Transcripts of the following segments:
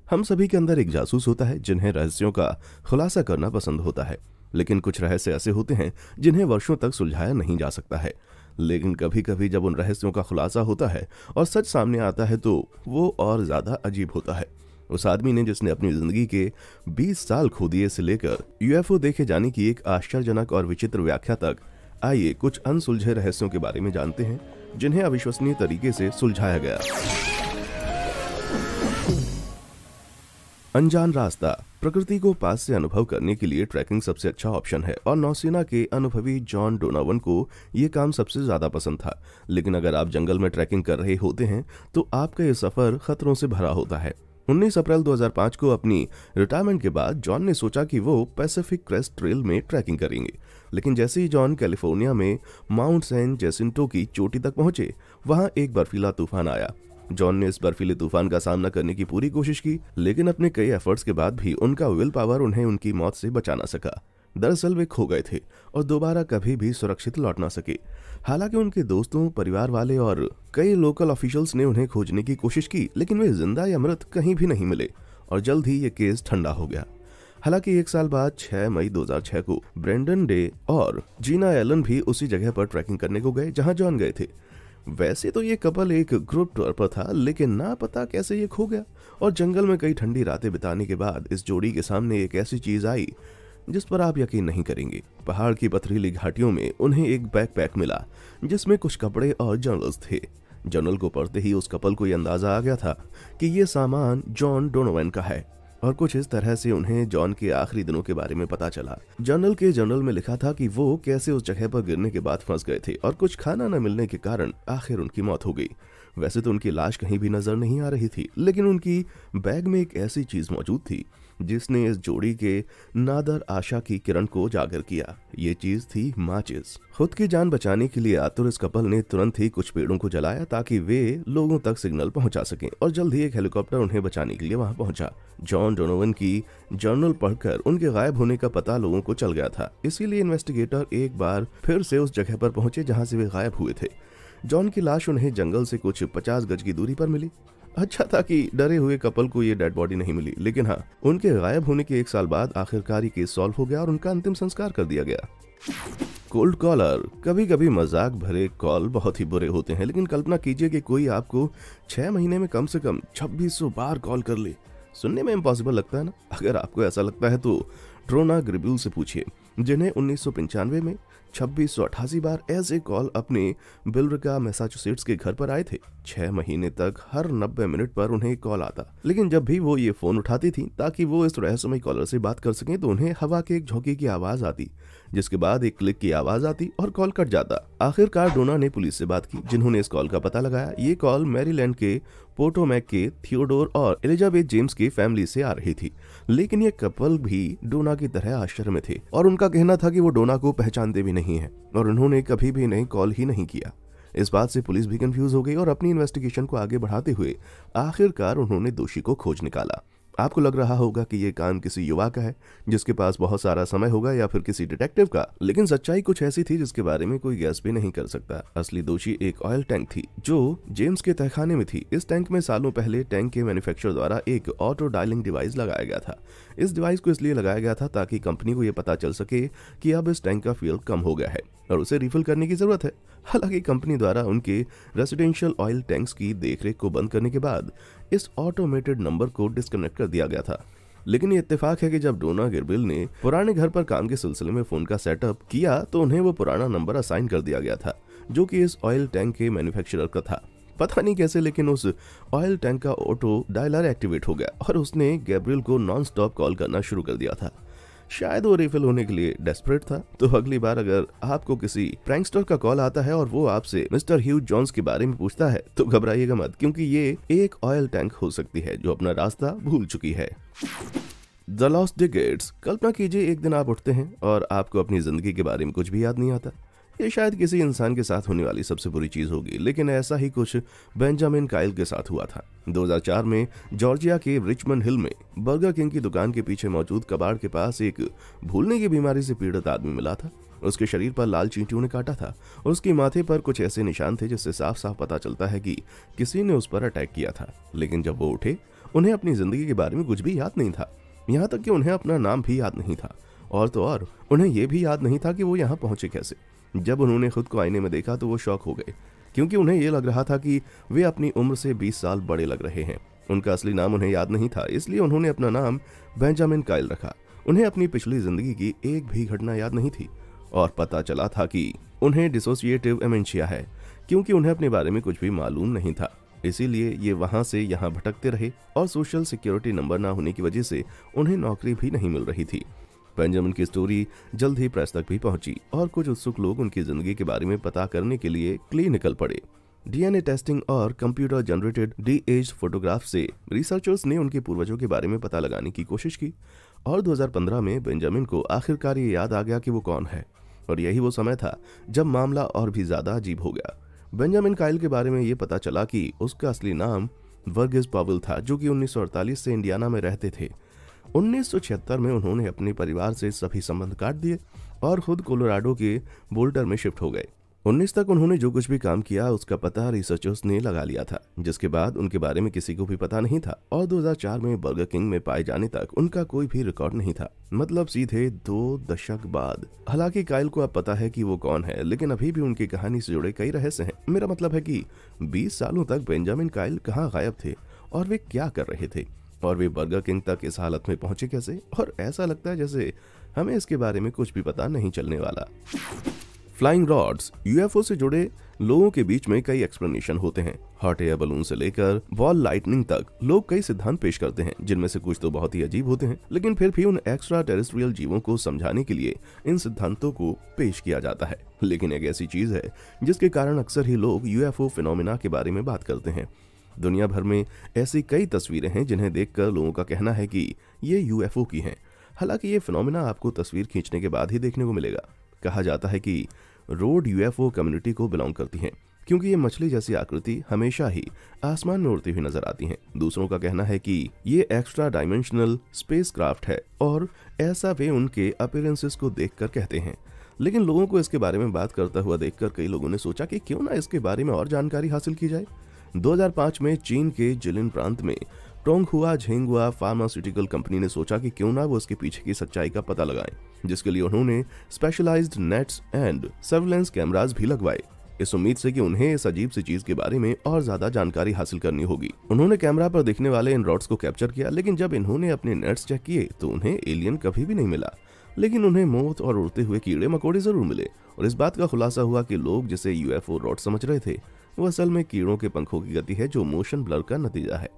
हम सभी के अंदर एक जासूस होता है जिन्हें रहस्यों का खुलासा करना पसंद होता है, लेकिन कुछ रहस्य ऐसे होते हैं जिन्हें वर्षों तक सुलझाया नहीं जा सकता है। लेकिन कभी कभी जब उन रहस्यों का खुलासा होता है और सच सामने आता है तो वो और ज्यादा अजीब होता है। उस आदमी ने जिसने अपनी जिंदगी के 20 साल खो दिए से लेकर यूएफओ देखे जाने की एक आश्चर्यजनक और विचित्र व्याख्या तक, आइए कुछ अनसुलझे रहस्यों के बारे में जानते हैं जिन्हें अविश्वसनीय तरीके से सुलझाया गया। अनजान रास्ता। प्रकृति को पास से अनुभव करने के लिए ट्रैकिंग सबसे अच्छा ऑप्शन है और नौसेना के अनुभवी जॉन डोनावन को ये काम सबसे ज्यादा पसंद था। लेकिन अगर आप जंगल में ट्रैकिंग कर रहे होते हैं तो आपका ये सफर खतरों से भरा होता है। 19 अप्रैल 2005 को अपनी रिटायरमेंट के बाद जॉन ने सोचा कि वो पैसिफिक क्रेस्ट ट्रेल में ट्रैकिंग करेंगे। लेकिन जैसे ही जॉन कैलिफोर्निया में माउंट सैन जेसिंटो की चोटी तक पहुंचे, वहां एक बर्फीला तूफान आया। जॉन ने इस बर्फीले तूफान का सामना करने की पूरी कोशिश की, लेकिन अपने कई एफर्ट्स के बाद भी उनका विल पावर उन्हें उनकी मौत से बचा ना सका। दरअसल वे खो गए थे और दोबारा कभी भी सुरक्षित लौट ना सके। हालांकि उनके दोस्तों, परिवार वाले और कई लोकल ऑफिशियल्स ने उन्हें खोजने की कोशिश की, लेकिन वे जिंदा या मृत कहीं भी नहीं मिले और जल्द ही ये केस ठंडा हो गया। हालांकि एक साल बाद 6 मई 2006 को ब्रेंडन डे और जीना एलन भी उसी जगह पर ट्रैकिंग करने को गए जहां जॉन गए थे। वैसे तो ये कपल एक ग्रुप टूर पर था, लेकिन ना पता कैसे ये खो गया और जंगल में कई ठंडी रातें बिताने के बाद इस जोड़ी के सामने एक ऐसी चीज आई जिस पर आप यकीन नहीं करेंगे। पहाड़ की पथरीली घाटियों में उन्हें एक बैकपैक मिला जिसमें कुछ कपड़े और जर्नल्स थे। जर्नल को पढ़ते ही उस कपल को यह अंदाजा आ गया था कि ये सामान जॉन डोनोवन का है और कुछ इस तरह से उन्हें जॉन के आखिरी दिनों के बारे में पता चला। जर्नल में लिखा था कि वो कैसे उस जगह पर गिरने के बाद फंस गए थे और कुछ खाना न मिलने के कारण आखिर उनकी मौत हो गई। वैसे तो उनकी लाश कहीं भी नजर नहीं आ रही थी, लेकिन उनकी बैग में एक ऐसी चीज मौजूद थी जिसने इस जोड़ी के नादर आशा की किरण को उजागर किया। ये चीज थी माचिस। खुद की जान बचाने के लिए आतुर इस कपल ने तुरंत ही कुछ पेड़ों को जलाया ताकि वे लोगों तक सिग्नल पहुंचा सकें और जल्द ही एक हेलीकॉप्टर उन्हें बचाने के लिए वहां पहुंचा। जॉन डोनोवन की जर्नल पढ़कर उनके गायब होने का पता लोगों को चल गया था, इसीलिए इन्वेस्टिगेटर एक बार फिर से उस जगह पर पहुंचे जहां से वे गायब हुए थे। जॉन की लाश उन्हें जंगल से कुछ 50 गज की दूरी पर मिली। अच्छा था कि डरे हुए कपल को ये डेड बॉडी नहीं मिली, लेकिन हाँ, उनके गायब होने के 1 साल बाद आखिरकार ये केस सॉल्व हो गया और उनका अंतिम संस्कार कर दिया गया। Cold collar. कभी कभी मजाक भरे कॉल बहुत ही बुरे होते हैं, लेकिन कल्पना कीजिए कि कोई आपको 6 महीने में कम से कम 2600 बार कॉल कर ले। सुनने में इम्पॉसिबल लगता है ना? अगर आपको ऐसा लगता है तो ट्रोना ग्रिब्यूल से पूछिए, जिन्हें 1995 में 2688 बार ऐसे कॉल अपने बिलरिका मैसाचुसेट्स के घर पर आए थे। 6 महीने तक हर 90 मिनट पर उन्हें एक कॉल आता, लेकिन जब भी वो ये फोन उठाती थी ताकि वो इस रहस्यमय कॉलर से बात कर सकें तो उन्हें हवा के एक झोंके की आवाज आती, जिसके बाद एक क्लिक की आवाज आती और कॉल कट जाता। आखिरकार डोना ने पुलिस से बात की, जिन्होंने इस कॉल का पता लगाया। ये कॉल मैरीलैंड के पोटोमैक के थियोडोर और एलिजाबेथ जेम्स की फैमिली से आ रही थी, लेकिन ये कपल भी डोना की तरह आश्चर्य में थे और उनका कहना था कि वो डोना को पहचानते भी नहीं है और उन्होंने कभी भी इन्हें कॉल ही नहीं किया। इस बात से पुलिस भी कंफ्यूज हो गई और अपनी इन्वेस्टिगेशन को आगे बढ़ाते हुए आखिरकार उन्होंने दोषी को खोज निकाला। आपको लग रहा होगा कि ये काम किसी युवा का है जिसके पास बहुत सारा समय होगा या फिर किसी डिटेक्टिव का, लेकिन सच्चाई कुछ ऐसी थी जिसके बारे में कोई गैस भी नहीं कर सकता। असली दोषी एक ऑयल टैंक थी जो जेम्स के तहखाने में थी। इस टैंक में सालों पहले टैंक के मैन्युफैक्चरर द्वारा एक ऑटो डायलिंग डिवाइस लगाया गया था। इस डिवाइस को इसलिए लगाया गया था ताकि कंपनी को यह पता चल सके कि अब इस टैंक का फ्यूल कम हो गया है और उसे रिफिल करने की जरूरत है। हालांकि कंपनी द्वारा उनके रेसिडेंशियल ऑयल टैंक्स की देखरेख को बंद करने के बाद इस ऑटोमेटेड नंबर को डिस्कनेक्ट कर दिया गया था। लेकिन ये इत्तेफाक है कि जब डोना गिरबिल ने पुराने घर पर काम के सिलसिले में फोन का सेटअप किया तो उन्हें वो पुराना नंबर असाइन कर दिया गया था जो कि इस ऑयल टैंक के मैन्युफैक्चरर का था। पता नहीं कैसे, लेकिन उस ऑयल टैंक का ऑटो डायलर एक्टिवेट हो गया और उसने गैब्रियल को नॉन स्टॉप कॉल करना शुरू कर दिया था। शायद वो रिफिल होने के लिए डेस्परेट था। तो अगली बार अगर आपको किसी प्रैंकस्टर का कॉल आता है और वो आपसे मिस्टर ह्यू जॉन्स के बारे में पूछता है तो घबराइएगा मत, क्योंकि ये एक ऑयल टैंक हो सकती है जो अपना रास्ता भूल चुकी है। The lost decades. कल्पना कीजिए एक दिन आप उठते हैं और आपको अपनी जिंदगी के बारे में कुछ भी याद नहीं आता। ये शायद किसी इंसान के साथ होने वाली सबसे बुरी चीज होगी, लेकिन ऐसा ही कुछ बेंजामिन काइल के साथ हुआ था। 2004 में जॉर्जिया के रिचमंड हिल में बर्गर किंग की दुकान के पीछे मौजूद कबाड़ के पास एक भूलने की बीमारी से पीड़ित आदमी मिला था। उसके शरीर पर लाल चींटियों ने काटा था और उसकी माथे पर कुछ ऐसे निशान थे जिससे साफ साफ पता चलता है कि किसी ने उस पर अटैक किया था। लेकिन जब वो उठे उन्हें अपनी जिंदगी के बारे में कुछ भी याद नहीं था, यहाँ तक कि उन्हें अपना नाम भी याद नहीं था। और तो और उन्हें यह भी याद नहीं था कि वो यहाँ पहुंचे कैसे। जब उन्होंने खुद को आईने में देखा तो वो शॉक हो गए, क्योंकि उन्हें ये लग रहा था कि वे अपनी उम्र से 20 साल बड़े लग रहे हैं। उनका असली नाम उन्हें याद नहीं था, इसलिए उन्होंने अपना नाम बेंजामिन काइल रखा। उन्हें अपनी पिछली जिंदगी की एक भी घटना याद नहीं थी और पता चला था कि उन्हें डिसोसिएटिव एमेंशिया है, क्योंकि उन्हें अपने बारे में कुछ भी मालूम नहीं था। इसीलिए ये वहां से यहाँ भटकते रहे और सोशल सिक्योरिटी नंबर ना होने की वजह से उन्हें नौकरी भी नहीं मिल रही थी। बेंजामिन की स्टोरी जल्द ही प्रेस तक भी पहुंची और कुछ उत्सुक लोग उनकी जिंदगी के बारे में पता करने के लिए क्ली निकल पड़े। डीएनए टेस्टिंग और कंप्यूटर जनरेटेड डी-एज्ड फोटोग्राफ से रिसर्चर्स ने उनके पूर्वजों के बारे में पता लगाने की कोशिश की और 2015 में बेंजामिन को आखिरकार ये याद आ गया कि वो कौन है। और यही वो समय था जब मामला और भी ज्यादा अजीब हो गया। बेंजामिन काइल के बारे में ये पता चला कि उसका असली नाम वर्गिस पॉवेल था, जो कि 1948 से इंडियाना में रहते थे। 1976 में उन्होंने अपने परिवार से सभी संबंध काट दिए और खुद कोलोराडो के बोल्टर में शिफ्ट हो गए। 19 तक उन्होंने जो कुछ भी काम किया उसका पता रिसर्चर्स ने लगा लिया था, जिसके बाद उनके बारे में किसी को भी पता नहीं था और 2004 में बर्गर किंग में पाए जाने तक उनका कोई भी रिकॉर्ड नहीं था, मतलब सीधे 2 दशक बाद। हालांकि काइल को अब पता है कि वो कौन है, लेकिन अभी भी उनकी कहानी से जुड़े कई रहस्य हैं। मेरा मतलब है कि 20 सालों तक बेंजामिन काइल कहाँ गायब थे और वे क्या कर रहे थे, और वे बर्गर किंग तक इस हालत में पहुंचे कैसे। और ऐसा लगता है जैसे हमें इसके बारे में कुछ भी पता नहीं चलने वाला। फ्लाइंग रॉड्स, यूएफओ से जुड़े लोगों के बीच में कई एक्सप्लेनेशन होते हैं। हॉट एयर बलून से लेकर बॉल लाइटनिंग तक लोग कई सिद्धांत पेश करते हैं, जिनमें से कुछ तो बहुत ही अजीब होते हैं, लेकिन फिर भी उन एक्स्ट्रा टेरेस्ट्रियल जीवों को समझाने के लिए इन सिद्धांतों को पेश किया जाता है। लेकिन एक ऐसी चीज है जिसके कारण अक्सर ही लोग यूएफओ फिनोमिना के बारे में बात करते हैं। दुनिया भर में ऐसी कई तस्वीरें हैं जिन्हें देखकर लोगों का कहना है कि ये यूएफओ की हैं। हालांकि ये फिनोमिना आपको तस्वीर खींचने के बाद ही देखने को मिलेगा। कहा जाता है कि रोड यूएफओ कम्युनिटी को बिलोंग करती हैं, क्योंकि ये मछली जैसी आकृति हमेशा ही आसमान में उड़ती हुई नजर आती हैं। दूसरों का कहना है कि ये एक्स्ट्रा डायमेंशनल स्पेसक्राफ्ट है और ऐसा वे उनके अपीयरेंसेस को देखकर कहते हैं। लेकिन लोगों को इसके बारे में बात करता हुआ देखकर कई लोगों ने सोचा कि क्यों ना इसके बारे में और जानकारी हासिल की जाए। 2005 में चीन के जिलिन प्रांत में टोंगहुआ झेंगुआ फार्मास्यूटिकल कंपनी ने सोचा कि क्यों ना वो इसके पीछे की सच्चाई का पता लगाएं, जिसके लिए उन्होंने specialised nets and surveillance cameras भी लगवाए, इस उम्मीद से कि उन्हें इस अजीब सी चीज के बारे में और ज्यादा जानकारी हासिल करनी होगी। उन्होंने कैमरा पर दिखने वाले इन रॉड्स को कैप्चर किया, लेकिन जब इन्होंने अपने नेट्स चेक किए तो उन्हें एलियन कभी भी नहीं मिला, लेकिन उन्हें मौत और उड़ते हुए कीड़े मकोड़े जरूर मिले। और इस बात का खुलासा हुआ कि लोग जिसे यूएफओ रॉड समझ रहे थे वो असल में कीड़ों के पंखों की गति है, जो मोशन ब्लर का नतीजा है।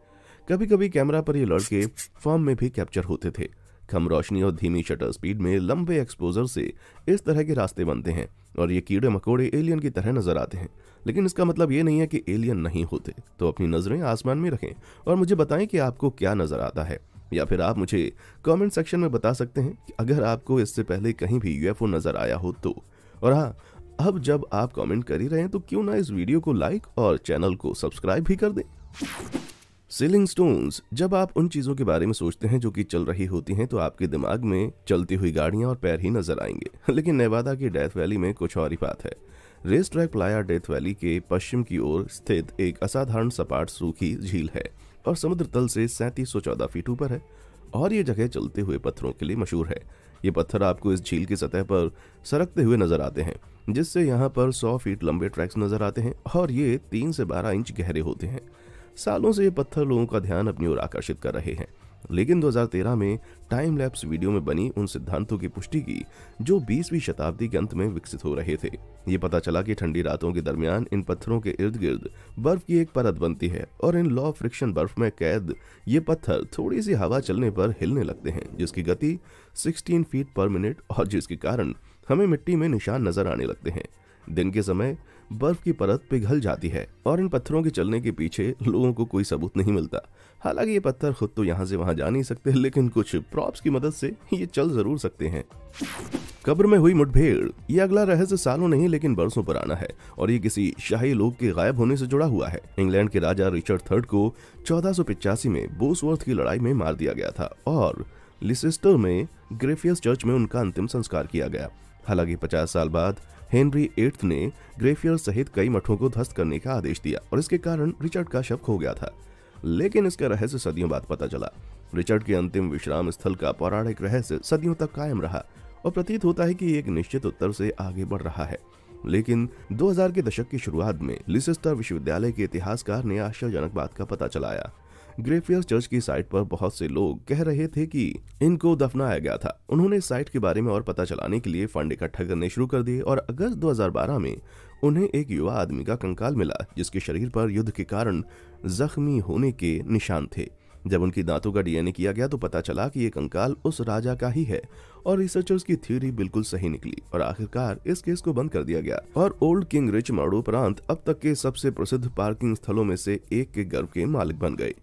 कभी कभी कैमरा पर ये लड़के फॉर्म में भी कैप्चर होते थे। कम रोशनी और धीमी शटर स्पीड में लंबे एक्सपोजर से इस तरह के रास्ते बनते हैं और ये कीड़े मकोड़े एलियन की तरह नजर आते हैं। लेकिन इसका मतलब ये नहीं है कि एलियन नहीं होते। तो अपनी नजरें आसमान में रखें और मुझे बताएं कि आपको क्या नजर आता है, या फिर आप मुझे कमेंट सेक्शन में बता सकते हैं कि अगर आपको इससे पहले कहीं भी यूएफओ नजर आया हो तो। और हाँ, अब जब आप कमेंट कर ही रहे हैं तो क्यों ना इस वीडियो को लाइक और चैनल को सब्सक्राइब भी कर दें। सीलिंग स्टोन्स, जब आप उन चीजों के बारे में सोचते हैं जो कि चल रही होती हैं तो आपके दिमाग में चलती हुई गाड़ियां और पैर ही नजर आएंगे। लेकिन नेवादा की डेथ वैली में कुछ और ही बात है। Racetrack Playa Death Valley के पश्चिम की ओर स्थित एक असाधारण सपाट सूखी झील है और समुद्र तल से 3714 फीट ऊपर है और ये जगह चलते हुए पत्थरों के लिए मशहूर है। ये पत्थर आपको इस झील की सतह पर सरकते हुए नजर आते हैं, जिससे यहाँ पर 100 फीट लंबे ट्रैक्स नजर आते हैं और ये 3 से 12 इंच गहरे होते हैं। सालों से ये पत्थर लोगों का ध्यान अपनी ओर आकर्षित कर रहे हैं, लेकिन 2013 में टाइम लैप्स वीडियो में बनी उन सिद्धांतों की पुष्टि की जो 20वीं शताब्दी के अंत में विकसित हो रहे थे। ये पता चला कि ठंडी रातों के दरमियान इन पत्थरों के इर्द गिर्द बर्फ की एक परत बनती है और इन लॉ फ्रिक्शन बर्फ में कैद ये पत्थर थोड़ी सी हवा चलने पर हिलने लगते हैं, जिसकी गति 16 फीट पर मिनट और जिसके कारण हमें मिट्टी में निशान नजर आने लगते हैं। दिन के समय बर्फ की परत पिघल जाती है और इन पत्थरों के चलने के पीछे लोगों को कोई सबूत नहीं मिलता। हालांकि ये पत्थर खुद तो यहाँ से वहां जा नहीं सकते, लेकिन कुछ प्रॉप्स की मदद से ये चल जरूर सकते हैं। कब्र में हुई मुठभेड़, ये अगला रहस्य सालों नहीं लेकिन बरसों पुराना है और ये किसी शाही लोग के गायब होने से जुड़ा हुआ है। इंग्लैंड के राजा रिचर्ड III को 1485 में बोसवर्थ की लड़ाई में मार दिया गया था और लिसेस्टर में ग्रेफियस चर्च में उनका अंतिम संस्कार किया गया। हालांकि 50 साल बाद हेनरी VIII ने ग्रेफियर सहित कई मठों को ध्वस्त करने का आदेश दिया और इसके कारण रिचर्ड का शव खो गया था। लेकिन इसका रहस्य सदियों बाद पता चला। रिचर्ड के अंतिम विश्राम स्थल का पौराणिक रहस्य सदियों तक कायम रहा और प्रतीत होता है कि एक निश्चित उत्तर से आगे बढ़ रहा है। लेकिन 2000 के दशक की शुरुआत में लिसेस्टर विश्वविद्यालय के इतिहासकार ने आश्चर्यजनक बात का पता चलाया। ग्रेफियर्स चर्च की साइट पर बहुत से लोग कह रहे थे कि इनको दफनाया गया था। उन्होंने साइट के बारे में और पता चलाने के लिए फंड इकट्ठा करने शुरू कर दिए और अगस्त 2012 में उन्हें एक युवा आदमी का कंकाल मिला जिसके शरीर पर युद्ध के कारण जख्मी होने के निशान थे। जब उनकी दांतों का डीएनए किया गया तो पता चला कि ये कंकाल उस राजा का ही है और रिसर्चर्स की थ्योरी बिल्कुल सही निकली और आखिरकार इस केस को बंद कर दिया गया और ओल्ड किंग रिच मरणोपरांत अब तक के सबसे प्रसिद्ध पार्किंग स्थलों में से एक के गर्व के मालिक बन गए।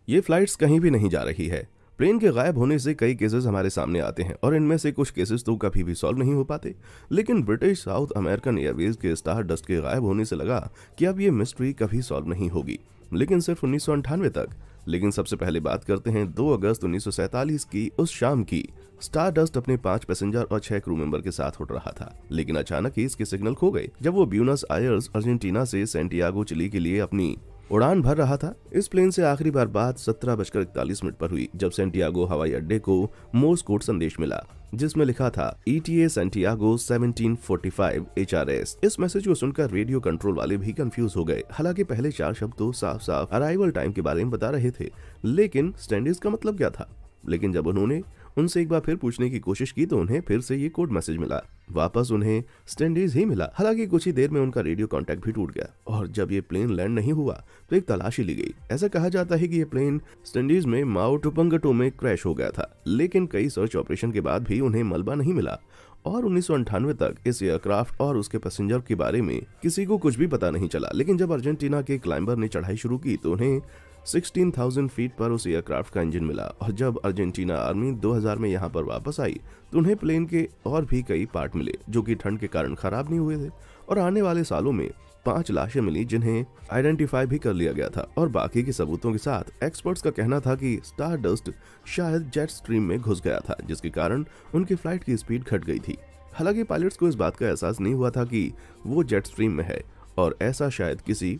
ये फ्लाइट्स कहीं भी नहीं जा रही है। प्लेन के गायब होने से कई केसेस हमारे सामने आते हैं और इनमें से कुछ केसेस तो कभी भी सॉल्व नहीं हो पाते, लेकिन ब्रिटिश साउथ अमेरिकन एयरवेज के स्टार डस्ट के गायब होने से लगा कि अब ये मिस्ट्री कभी सॉल्व नहीं होगी, लेकिन सिर्फ 1998 तक। लेकिन सबसे पहले बात करते हैं 2 अगस्त 1947 की उस शाम की। स्टार डस्ट अपने 5 पैसेंजर और 6 क्रू मेंबर के साथ उड़ रहा था, लेकिन अचानक ही इसके सिग्नल खो गए जब वो ब्यूनस आयर्स अर्जेंटीना से सैंटियागो चिली के लिए अपनी उड़ान भर रहा था। इस प्लेन से आखिरी बार बात 17:41 पर हुई जब सैंटियागो हवाई अड्डे को मोर्स कोड संदेश मिला जिसमें लिखा था ETA सैंटियागो 1745 HRS। इस मैसेज को सुनकर रेडियो कंट्रोल वाले भी कंफ्यूज हो गए। हालांकि पहले 4 शब्द तो साफ साफ अराइवल टाइम के बारे में बता रहे थे, लेकिन स्टैंडीज का मतलब क्या था। लेकिन जब उन्होंने उनसे एक बार फिर पूछने की कोशिश की तो उन्हें फिर से ये कोड मैसेज मिला। वापस उन्हें स्टैंडीज ही मिला। हालांकि कुछ ही देर में उनका रेडियो कांटेक्ट भी टूट गया और जब ये प्लेन लैंड नहीं हुआ तो एक तलाशी ली गई। ऐसा कहा जाता है कि ये प्लेन स्टैंडीज में माओ टुपंगटो में क्रैश हो गया था, लेकिन कई सर्च ऑपरेशन के बाद भी उन्हें मलबा नहीं मिला और 1998 तक इस एयरक्राफ्ट और उसके पैसेंजर के बारे में किसी को कुछ भी पता नहीं चला। लेकिन जब अर्जेंटीना के क्लाइंबर ने चढ़ाई शुरू की तो उन्हें 16,000 फीट पर उस एयरक्राफ्ट का इंजन मिला और जब अर्जेंटीना आर्मी 2000 में यहाँ पर वापस आई तो उन्हें प्लेन के और भी कई पार्ट मिले जो कि ठंड के कारण खराब नहीं हुए थे और आने वाले सालों में 5 लाशें मिली जिन्हें आइडेंटिफाई भी कर लिया गया था और बाकी के सबूतों के साथ एक्सपर्ट्स का कहना था कि स्टार डस्ट शायद जेट स्ट्रीम में घुस गया था जिसके कारण उनकी फ्लाइट की स्पीड घट गई थी। हालांकि पायलट्स को इस बात का एहसास नहीं हुआ था कि वो जेट स्ट्रीम में है और ऐसा शायद किसी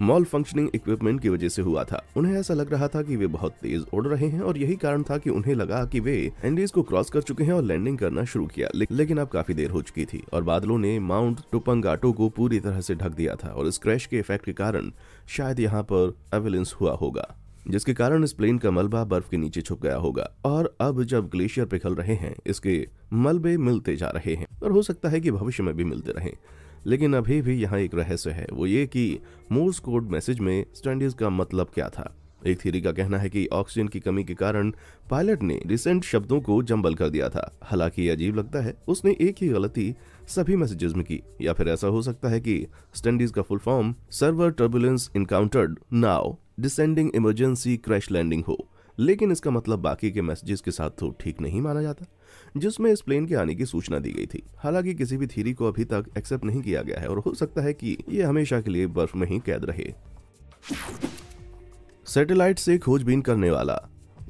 मॉल फंक्शनिंग इक्विपमेंट की वजह से हुआ था। उन्हें ऐसा लग रहा था कि वे बहुत तेज उड़ रहे हैं और यही कारण था कि उन्हें लगा कि वे एंडीज को क्रॉस कर चुके हैं और लैंडिंग करना शुरू किया। लेकिन अब काफी देर हो चुकी थी और बादलों ने माउंट टुपंगाटो को पूरी तरह से ढक दिया था और इस क्रैश के इफेक्ट के कारण शायद यहाँ पर एविलेंस हुआ होगा जिसके कारण इस प्लेन का मलबा बर्फ के नीचे छुप गया होगा और अब जब ग्लेशियर पिघल रहे हैं इसके मलबे मिलते जा रहे हैं और हो सकता है कि भविष्य में भी मिलते रहें। लेकिन अभी भी यहाँ एक रहस्य है, वो ये कि मोर्स कोड मैसेज में स्टैंडीज का मतलब क्या था। एक थ्योरी का कहना है कि ऑक्सीजन की कमी के कारण पायलट ने रिसेंट शब्दों को जंबल कर दिया था। हालांकि ये अजीब लगता है, उसने एक ही गलती सभी मैसेजेस में की। या फिर ऐसा हो सकता है कि स्टैंडीज का full form severe turbulence encountered now descending emergency crash landing हो, लेकिन इसका मतलब बाकी के मैसेजेस के साथ तो ठीक नहीं माना जाता जिसमें इस प्लेन के आने की सूचना दी गई थी। हालांकि किसी भी थ्योरी को अभी तक एक्सेप्ट नहीं किया गया है और हो सकता है कि ये हमेशा के लिए बर्फ में ही कैद रहे। सैटेलाइट से खोजबीन करने वाला।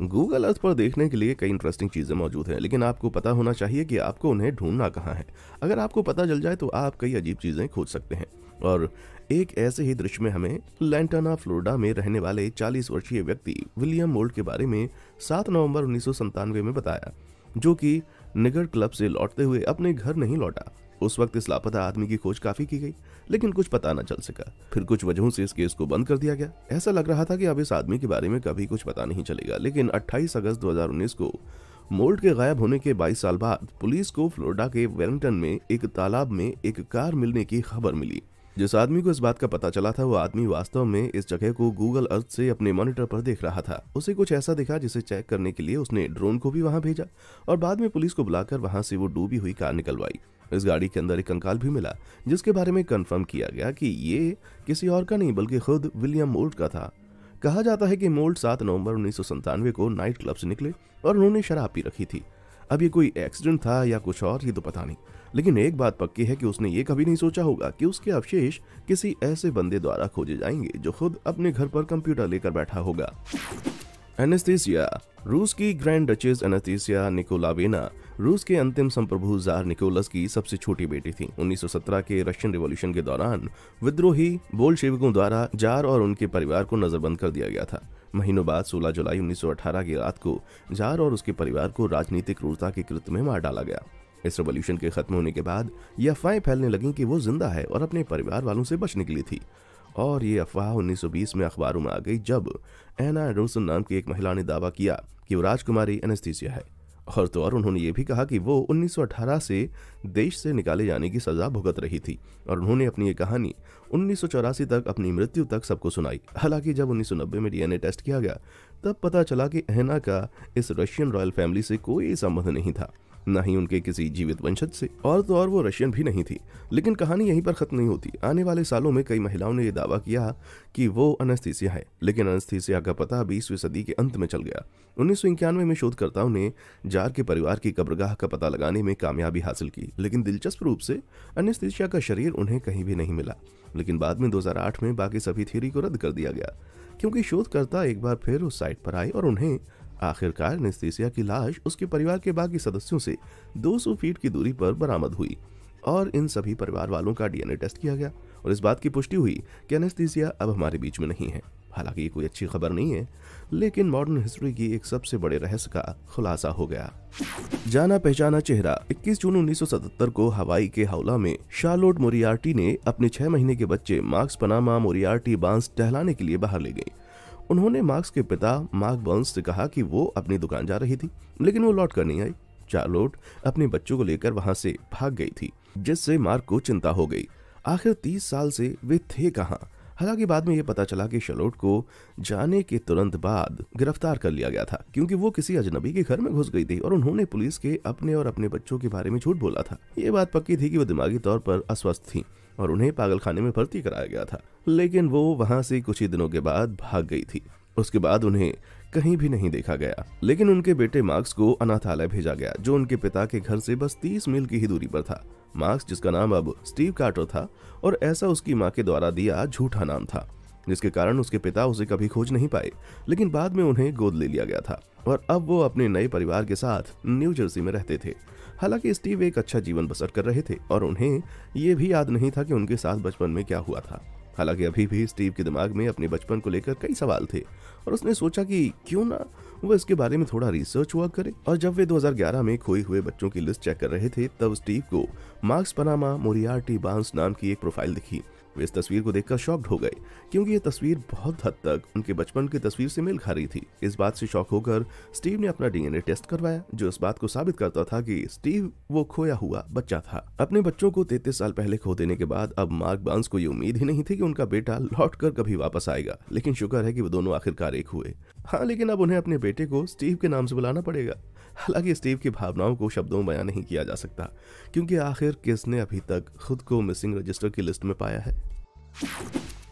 गूगल अर्थ पर देखने के लिए कई इंटरेस्टिंग चीजें मौजूद हैं, लेकिन आपको पता होना चाहिए कि आपको उन्हें ढूंढना कहाँ है। अगर आपको पता चल जाए तो आप कई अजीब चीजें खोज सकते हैं। और एक ऐसे ही दृश्य में हमें लैंटाना फ्लोरिडा में रहने वाले 40 वर्षीय व्यक्ति विलियम मोल्ट के बारे में 7 नवंबर 1997 में बताया, जो कि निगर क्लब से लौटते हुए अपने घर नहीं लौटा। उस वक्त इस लापता आदमी की खोज काफी की गई, लेकिन कुछ पता न चल सका। फिर कुछ वजहों से इस केस को बंद कर दिया गया। ऐसा लग रहा था कि अब इस आदमी के बारे में कभी कुछ पता नहीं चलेगा, लेकिन 28 अगस्त 2019 को मोल्ट के गायब होने के 22 साल बाद पुलिस को फ्लोरिडा के वेलिंगटन में एक तालाब में एक कार मिलने की खबर मिली। जिस आदमी को इस बात का पता चला था वो आदमी वास्तव में इस जगह को गूगल अर्थ से अपने मॉनिटर पर देख रहा था। उसे कुछ ऐसा दिखा जिसे चेक करने के लिए उसने ड्रोन को भी वहां भेजा और बाद में पुलिस को बुलाकर वहां से वो डूबी हुई कार निकलवाई। इस गाड़ी के अंदर एक कंकाल भी मिला जिसके बारे में कंफर्म किया गया कि ये किसी और का नहीं बल्कि खुद विलियम मोल्ट का था। कहा जाता है कि मोल्ट 7 नवंबर 1997 को नाइट क्लब से निकले और उन्होंने शराब पी रखी थी। अब ये कोई एक्सीडेंट था या कुछ और, ये तो पता नहीं, लेकिन एक बात पक्की है कि उसने ये कभी नहीं सोचा होगा कि उसके अवशेष किसी ऐसे बंदे द्वारा खोजे जाएंगे जो खुद अपने घर पर कंप्यूटर लेकर बैठा होगा। एनेस्थीसिया। रूस की ग्रैंड डचेस एनेस्थीसिया निकोलावेना रूस के अंतिम संप्रभु जार निकोलस की सबसे छोटी बेटी थी। 1917 के रशियन रिवॉल्यूशन के दौरान विद्रोही बोल्शेविकों द्वारा जार और उनके परिवार को नजरबंद कर दिया गया था। महीनों बाद 16 जुलाई 1918 की रात को जार और उसके परिवार को राजनीतिक क्रूरता के कृत्य में मार डाला गया। इस रिवॉल्यूशन के खत्म होने के बाद ये अफवाहें फैलने लगीं कि वो जिंदा है और अपने परिवार वालों से बचने के लिए थी। और ये अफवाह 1920 में अखबारों में आ गई जब एना एंडरसन नाम की एक महिला ने दावा किया कि वो राजकुमारी एनेस्थीसिया है। और तो और उन्होंने ये भी कहा कि वो 1918 से देश से निकाले जाने की सजा भुगत रही थी और उन्होंने अपनी ये कहानी 1984 तक अपनी मृत्यु तक सबको सुनाई। हालांकि जब 1990 में डीएनए टेस्ट किया गया तब पता चला कि एना का इस रशियन रॉयल फैमिली से कोई संबंध नहीं था, न ही उनके किसी जीवित वंशज से, और तो और वो रशियन भी नहीं थी। लेकिन कहानी यहीं पर खत्म नहीं होती। आने वाले सालों में कई महिलाओं ने यह दावा किया कि वो एनेस्थीसिया है, लेकिन एनेस्थीसिया का पता 20वीं सदी के अंत में चल गया। 1991 में शोधकर्ताओं ने जार के परिवार की कब्रगाह का पता लगाने में कामयाबी हासिल की, लेकिन दिलचस्प रूप से एनेस्थीसिया का शरीर उन्हें कहीं भी नहीं मिला। लेकिन बाद में 2008 में बाकी सभी थ्योरी को रद्द कर दिया गया, क्योंकि शोधकर्ता एक बार फिर उस साइट पर आए और उन्हें आखिरकार एनेस्थीसिया की लाश उसके परिवार के बाकी सदस्यों से 200 फीट की दूरी पर बरामद हुई और इन सभी परिवार वालों का डीएनए टेस्ट किया गया और इस बात की पुष्टि हुई कि एनेस्थीसिया अब हमारे बीच में नहीं है। हालांकि ये कोई अच्छी खबर नहीं है, लेकिन मॉडर्न हिस्ट्री की एक सबसे बड़े रहस्य का खुलासा हो गया। जाना पहचाना चेहरा। 21 जून 1977 को हवाई के हावड़ा में शार्लोट मोरियार्टी ने अपने 6 महीने के बच्चे मार्कस पनामा मोरियार्टी बार्न्स टहलाने के लिए बाहर ले गई। उन्होंने मार्क्स के पिता मार्क बार्न्स से कहा कि वो अपनी दुकान जा रही थी, लेकिन वो लौट कर नहीं आई। चार्लोट अपने बच्चों को लेकर वहां से भाग गई थी, जिससे मार्क को चिंता हो गई। आखिर 30 साल से वे थे कहां? हालांकि बाद में ये पता चला कि शार्लोट को जाने के तुरंत बाद गिरफ्तार कर लिया गया था, क्योंकि वो किसी अजनबी के घर में घुस गई थी और उन्होंने पुलिस के अपने और अपने बच्चों के बारे में झूठ बोला था। ये बात पक्की थी कि वो दिमागी तौर पर अस्वस्थ थी और उन्हें पागलखाने में भर्ती कराया गया था, लेकिन वो वहां से कुछ ही दिनों के बाद भाग गई थी। उसके बाद उन्हें कहीं भी नहीं देखा गया, लेकिन उनके बेटे मार्क्स को अनाथालय भेजा गया, जो उनके पिता के घर से बस 30 मील की ही दूरी पर था। मार्क्स, जिसका नाम अब स्टीव कार्टर था, और ऐसा उसकी मां के द्वारा दिया झूठा नाम था, जिसके कारण उसके पिता उसे कभी खोज नहीं पाए। लेकिन बाद में उन्हें गोद ले लिया गया था और अब वो अपने नए परिवार के साथ न्यू जर्सी में रहते थे। हालांकि स्टीव एक अच्छा जीवन बसर कर रहे थे और उन्हें ये भी याद नहीं था कि उनके साथ बचपन में क्या हुआ था। हालांकि अभी भी स्टीव के दिमाग में अपने बचपन को लेकर कई सवाल थे और उसने सोचा कि क्यों ना वो इसके बारे में थोड़ा रिसर्च हुआ करे। और जब वे 2011 में खोए हुए बच्चों की लिस्ट चेक कर रहे थे, तब स्टीव को मार्क्स पनामा मोरियार्टी बार्न्स नाम की एक प्रोफाइल दिखी। वे इस तस्वीर को देखकर शॉक्ड हो गए, क्योंकि ये तस्वीर बहुत हद तक उनके बचपन की तस्वीर से मेल खा रही थी। इस बात से शॉक होकर स्टीव ने अपना डीएनए टेस्ट करवाया, जो इस बात को साबित करता था कि स्टीव वो खोया हुआ बच्चा था। अपने बच्चों को 33 साल पहले खो देने के बाद अब मार्क बार्न्स को ये उम्मीद ही नहीं थी कि उनका बेटा लौटकर कभी वापस आएगा, लेकिन शुक्र है कि वो दोनों आखिरकार एक हुए। हाँ, लेकिन अब उन्हें अपने बेटे को स्टीव के नाम से बुलाना पड़ेगा। हालांकि स्टीव की भावनाओं को शब्दों में बयां नहीं किया जा सकता, क्योंकि आखिर किसने अभी तक खुद को मिसिंग रजिस्टर की लिस्ट में पाया है।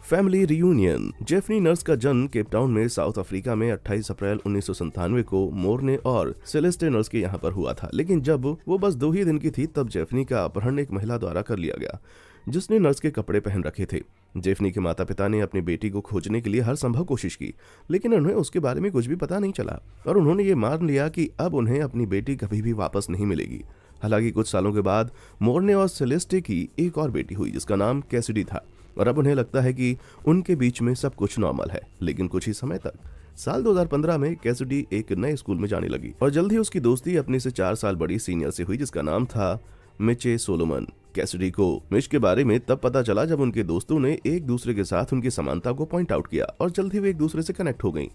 Family reunion. जेफनी नर्स का जन्म केप टाउन में साउथ अफ्रीका में 28 अप्रैल 1997 को मोरने और सेलेस्टे नर्स के यहाँ पर हुआ था। लेकिन जब वो बस 2 ही दिन की थी, तब जेफनी का अपहरण एक महिला द्वारा कर लिया गया, जिसने नर्स के कपड़े पहन रखे थे। जेफनी के माता पिता ने अपनी बेटी को खोजने के लिए हर संभव कोशिश की, लेकिन उन्हें उसके बारे में कुछ भी पता नहीं चला और उन्होंने ये मान लिया कि अब उन्हें अपनी बेटी कभी भी वापस नहीं मिलेगी। हालांकि कुछ सालों के बाद मोरने और सेलेस्टे की एक और बेटी हुई, जिसका नाम कैसिडी था, और अब उन्हें लगता है कि उनके बीच में सब कुछ नॉर्मल है। लेकिन कुछ ही समय तक, साल 2015 में कैसिडी एक नए स्कूल में जाने लगी और जल्द ही उसकी दोस्ती अपने से 4 साल बड़ी सीनियर से हुई, जिसका नाम था मिचे सोलोमन। कैसिडी को मिच के बारे में तब पता चला जब उनके दोस्तों ने एक दूसरे के साथ उनकी समानता को पॉइंट आउट किया और जल्द ही वे एक दूसरे से कनेक्ट हो गईं।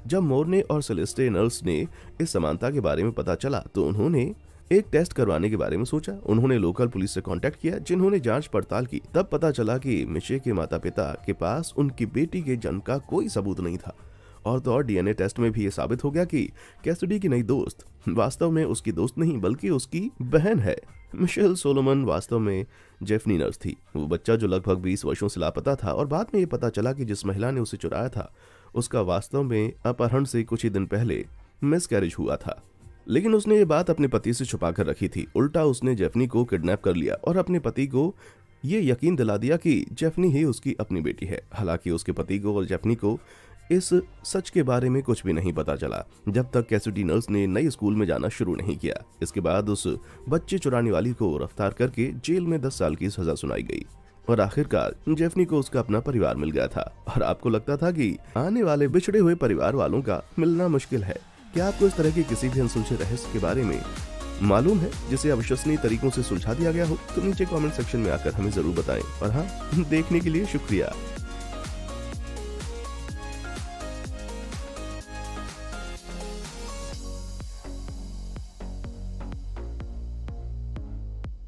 जब मोरने और सेलेस्टे नर्स ने इस समानता के बारे में पता चला, तो उन्होंने एक टेस्ट करवाने के बारे में सोचा। उन्होंने लोकल पुलिस से कांटेक्ट किया, जिन्होंने जांच पड़ताल की। तब पता चला कि मिचे के माता पिता के पास उनकी बेटी के जन्म का कोई सबूत नहीं था। और तो और डीएनए टेस्ट में भी ये साबित हो गया कि कैसिडी की नई दोस्त वास्तव में उसकी दोस्त नहीं, बल्कि उसकी बहन है। मिशेल सोलोमन वास्तव में जेफनी नर्स थी, वो बच्चा जो लगभग 20 वर्षों से लापता था। और बाद में ये पता चला कि जिस महिला ने उसे चुराया था, उसका वास्तव में अपहरण से कुछ ही दिन पहले मिसकैरेज हुआ था। लेकिन उसने ये बात अपने पति से छुपा कर रखी थी। उल्टा उसने जेफनी को किडनैप कर लिया और अपने पति को ये यकीन दिला दिया कि जेफनी ही उसकी अपनी बेटी है। हालांकि उसके पति को और जेफनी को इस सच के बारे में कुछ भी नहीं पता चला जब तक कैसिडी नर्स ने नए स्कूल में जाना शुरू नहीं किया। इसके बाद उस बच्चे चुराने वाली को गिरफ्तार करके जेल में 10 साल की सजा सुनाई गई और आखिरकार जेफनी को उसका अपना परिवार मिल गया था। और आपको लगता था कि आने वाले बिछड़े हुए परिवार वालों का मिलना मुश्किल है। क्या आपको इस तरह के किसी भी अनसुलझे रहस्य के बारे में मालूम है जिसे अविश्वसनीय तरीकों से सुलझा दिया गया हो? तो नीचे कमेंट सेक्शन में आकर हमें जरूर बताएं। और हाँ, देखने के लिए शुक्रिया।